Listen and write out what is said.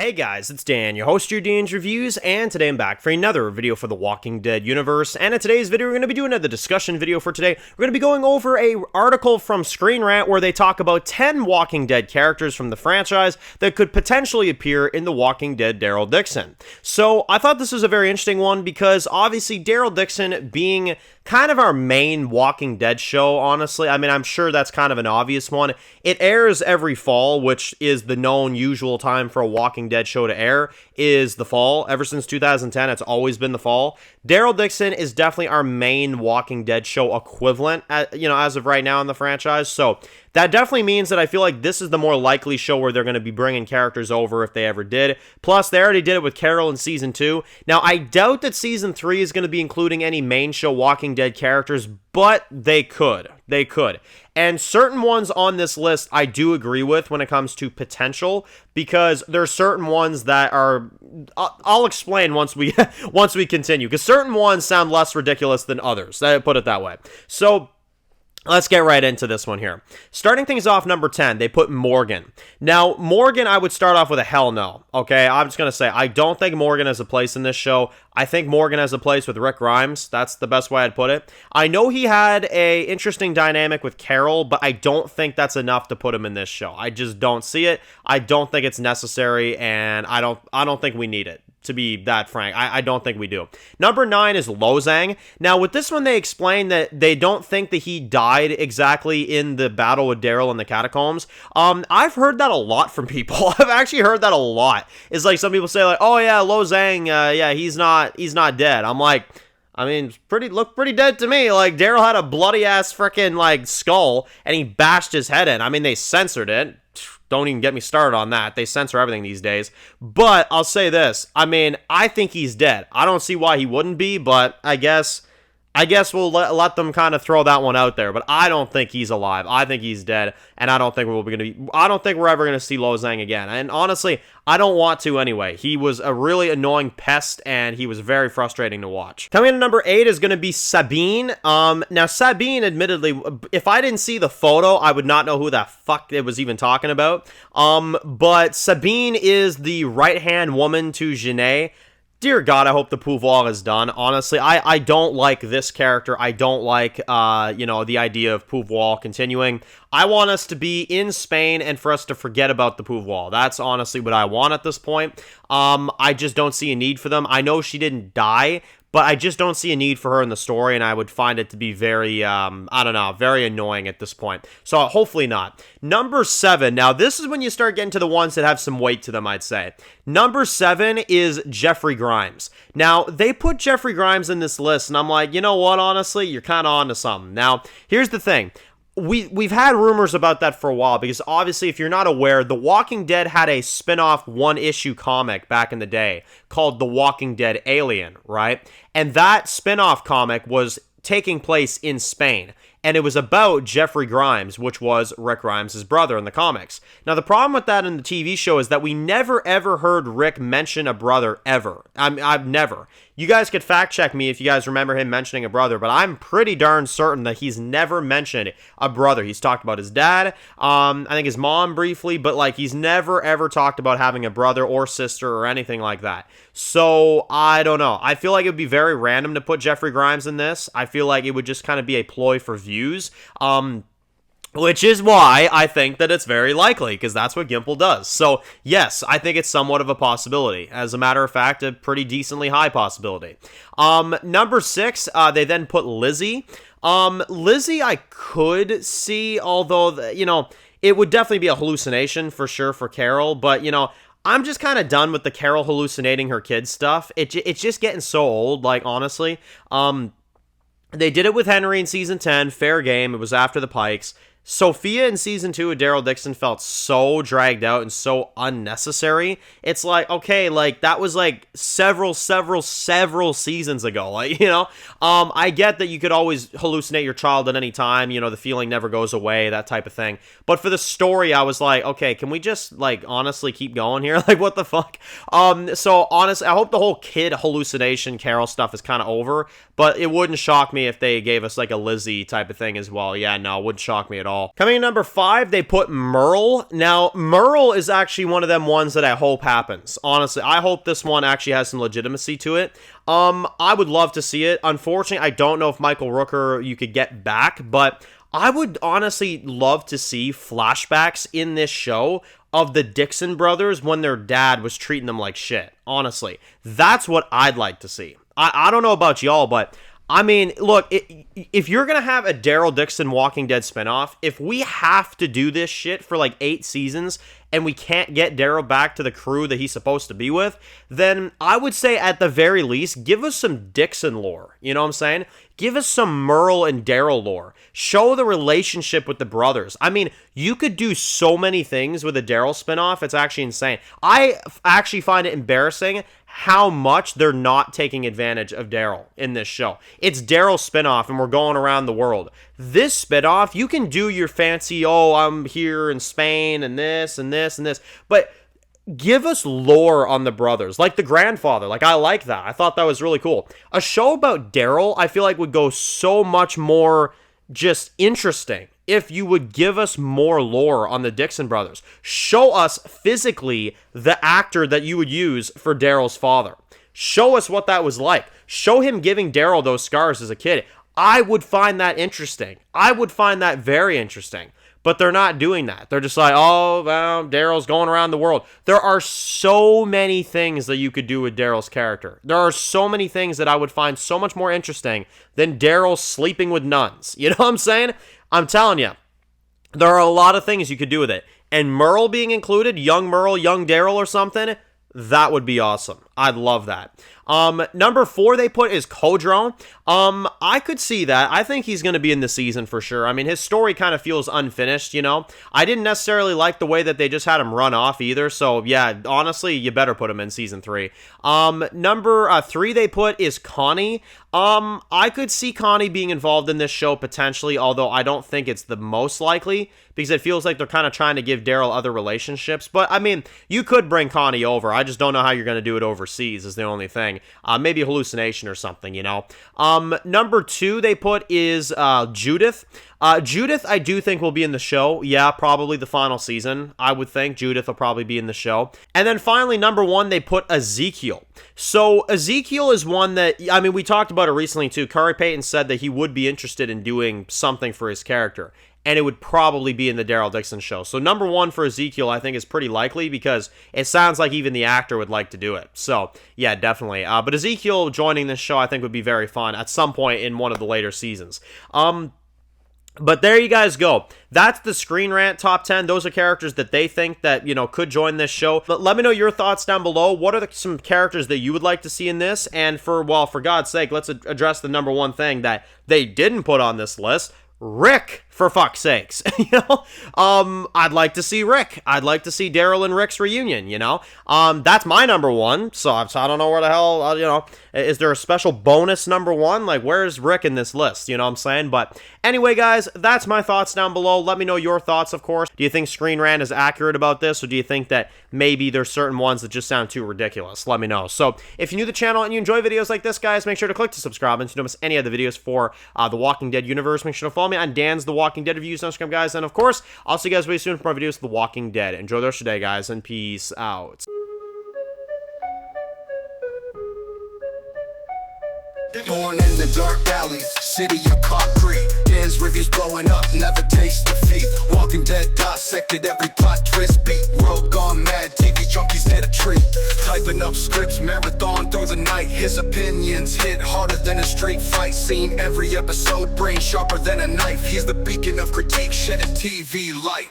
Hey guys, it's Dan, your host, your Dan's Reviews, and today I'm back for another video for the Walking Dead universe. And in today's video, we're going to be doing another discussion video for today. We're going to be going over a article from Screen Rant where they talk about 10 Walking Dead characters from the franchise that could potentially appear in The Walking Dead Daryl Dixon. So I thought this was a very interesting one because obviously Daryl Dixon being kind of our main Walking Dead show, honestly. I mean, I'm sure that's kind of an obvious one. It airs every fall, which is the known usual time for a Walking Dead show to air, is the fall. Ever since 2010, it's always been the fall. Daryl Dixon is definitely our main Walking Dead show equivalent, as of right now in the franchise. So that definitely means that I feel like this is the more likely show where they're going to be bringing characters over if they ever did. Plus, they already did it with Carol in Season 2. Now, I doubt that Season 3 is going to be including any main show Walking Dead characters, but they could. They could. And certain ones on this list I do agree with when it comes to potential, because there are certain ones that are... I'll explain once we continue, because certain ones sound less ridiculous than others. I put it that way. So let's get right into this one here. Starting things off, number 10, they put Morgan. Now, Morgan, I would start off with a hell no, okay? I'm just going to say, I don't think Morgan has a place in this show. I think Morgan has a place with Rick Grimes. That's the best way I'd put it. I know he had a interesting dynamic with Carol, but I don't think that's enough to put him in this show. I just don't see it. I don't think it's necessary, and I don't think we need it. To be that frank, I don't think we do. Number 9 is Lozang. Now, with this one, they explain that they don't think that he died exactly in the battle with Daryl in the catacombs. I've heard that a lot from people. I've actually heard that a lot. It's like some people say, like, oh yeah, Lozang, yeah, he's not dead. I'm like, I mean, looked pretty dead to me. Like, Daryl had a bloody ass freaking like skull, and he bashed his head in. I mean, they censored it. Don't even get me started on that. They censor everything these days. But I'll say this. I mean, I think he's dead. I don't see why he wouldn't be, but I guess we'll let them kind of throw that one out there. But I don't think he's alive. I think he's dead, and I don't think we're ever gonna see Lozang again. And honestly, I don't want to anyway. He was a really annoying pest, and he was very frustrating to watch. Coming in at number 8 is going to be Sabine. Now, Sabine, admittedly, if I didn't see the photo, I would not know who the fuck it was even talking about. But Sabine is the right-hand woman to Janae. Dear God, I hope the pouvoir is done. Honestly, I don't like this character. I don't like, the idea of pouvoir continuing. I want us to be in Spain and for us to forget about the pouvoir. That's honestly what I want at this point. I just don't see a need for them. I know she didn't die, but I just don't see a need for her in the story, and I would find it to be very, very annoying at this point. So hopefully not. Number 7. Now, this is when you start getting to the ones that have some weight to them, I'd say. Number 7 is Jeffrey Grimes. Now, they put Jeffrey Grimes in this list, and I'm like, you know what, honestly, you're kind of on to something. Now, here's the thing. We've had rumors about that for a while, because obviously, if you're not aware, The Walking Dead had a spin-off one-issue comic back in the day called The Walking Dead Alien, right? And that spin-off comic was taking place in Spain, and it was about Jeffrey Grimes, which was Rick Grimes' brother in the comics. Now, the problem with that in the TV show is that we never, ever heard Rick mention a brother, ever. I've never. You guys could fact check me if you guys remember him mentioning a brother, but I'm pretty darn certain that he's never mentioned a brother. He's talked about his dad, I think his mom briefly, but like he's never ever talked about having a brother or sister or anything like that. So, I don't know. I feel like it would be very random to put Jeffrey Grimes in this. I feel like it would just kind of be a ploy for views. Which is why I think that it's very likely, because that's what Gimple does. So, yes, I think it's somewhat of a possibility. As a matter of fact, a pretty decently high possibility. Number 6, they then put Lizzie. Lizzie I could see, although, it would definitely be a hallucination for sure for Carol, but, I'm just kind of done with the Carol hallucinating her kids stuff. It's just getting so old, like, honestly. They did it with Henry in Season 10, fair game, it was after the Pikes. Sophia in Season 2 of Daryl Dixon felt so dragged out and so unnecessary. It's like, okay, like, that was, like, several seasons ago, like, I get that you could always hallucinate your child at any time, the feeling never goes away, that type of thing. But for the story, I was like, okay, can we just, like, honestly keep going here? Like, what the fuck? So, honestly, I hope the whole kid hallucination Carol stuff is kind of over, but it wouldn't shock me if they gave us, like, a Lizzie type of thing as well. Yeah, no, it wouldn't shock me at all. all. Coming in number 5, they put Merle. Now, Merle is actually one of them ones that I hope happens. Honestly, I hope this one actually has some legitimacy to it. I would love to see it. Unfortunately, I don't know if Michael Rooker you could get back, but I would honestly love to see flashbacks in this show of the Dixon brothers when their dad was treating them like shit. Honestly, that's what I'd like to see. I don't know about y'all, but I mean, look, if you're going to have a Daryl Dixon Walking Dead spinoff, if we have to do this shit for like 8 seasons and we can't get Daryl back to the crew that he's supposed to be with, then I would say at the very least, give us some Dixon lore. You know what I'm saying? Give us some Merle and Daryl lore. Show the relationship with the brothers. I mean, you could do so many things with a Daryl spinoff. It's actually insane. I actually find it embarrassing how much they're not taking advantage of Daryl in this show. It's Daryl's spinoff, and we're going around the world. This spinoff, you can do your fancy, oh, I'm here in Spain, and this, and this, and this, but give us lore on the brothers, like the grandfather. Like, I like that. I thought that was really cool. A show about Daryl, I feel like would go so much more just interesting if you would give us more lore on the Dixon brothers. Show us physically the actor that you would use for Daryl's father. Show us what that was like. Show him giving Daryl those scars as a kid. I would find that interesting. I would find that very interesting. But they're not doing that. They're just like, oh, well, Daryl's going around the world. There are so many things that you could do with Daryl's character. There are so many things that I would find so much more interesting than Daryl sleeping with nuns. You know what I'm saying? I'm telling you, there are a lot of things you could do with it. And Merle being included, young Merle, young Daryl or something, that would be awesome. I'd love that. Number 4 they put is Codron. I could see that. I think he's going to be in the season for sure. I mean, his story kind of feels unfinished, you know? I didn't necessarily like the way that they just had him run off either, so yeah, honestly, you better put him in season 3. Number 3 they put is Connie. I could see Connie being involved in this show potentially, although I don't think it's the most likely, because it feels like they're kind of trying to give Daryl other relationships, but I mean, you could bring Connie over. I just don't know how you're going to do it overseas is the only thing. Maybe a hallucination or something, you know? Number 2 they put is Judith. Judith, I do think will be in the show. Yeah, probably the final season. I would think Judith will probably be in the show. And then finally, number 1, they put Ezekiel. So Ezekiel is one that, I mean, we talked about it recently too. Corey Payton said that he would be interested in doing something for his character, and it would probably be in the Daryl Dixon show. So number 1 for Ezekiel, I think, is pretty likely because it sounds like even the actor would like to do it. So, yeah, definitely. But Ezekiel joining this show, I think, would be very fun at some point in one of the later seasons. But there you guys go. That's the Screen Rant top 10. Those are characters that they think that, you know, could join this show. But let me know your thoughts down below. What are some characters that you would like to see in this? And for God's sake, let's address the number 1 thing that they didn't put on this list. Rick, for fuck's sakes. You know, I'd like to see Rick. I'd like to see Daryl and Rick's reunion, you know. That's my number 1, so I don't know where the hell, you know, is there a special bonus number 1? Like, where's Rick in this list, you know what I'm saying? But anyway, guys, that's my thoughts down below. Let me know your thoughts, of course. Do you think Screen Rant is accurate about this, or do you think that maybe there's certain ones that just sound too ridiculous? Let me know. So, if you're new to the channel and you enjoy videos like this, guys, make sure to click to subscribe, and so you don't miss any other videos for the Walking Dead universe. Make sure to follow me on Dan's The Walking Dead Reviews on Instagram, guys, and of course, I'll see you guys very soon for more videos of The Walking Dead. Enjoy the rest of your day, guys, and peace out. Born in the dark alleys, city of concrete. Dan's reviews blowing up, never taste defeat. Walking Dead dissected every plot twist beat. World gone mad, TV junkies hit a treat. Typing up scripts, marathon through the night. His opinions hit harder than a street fight scene. Every episode, brain sharper than a knife. He's the beacon of critique, shedding TV light.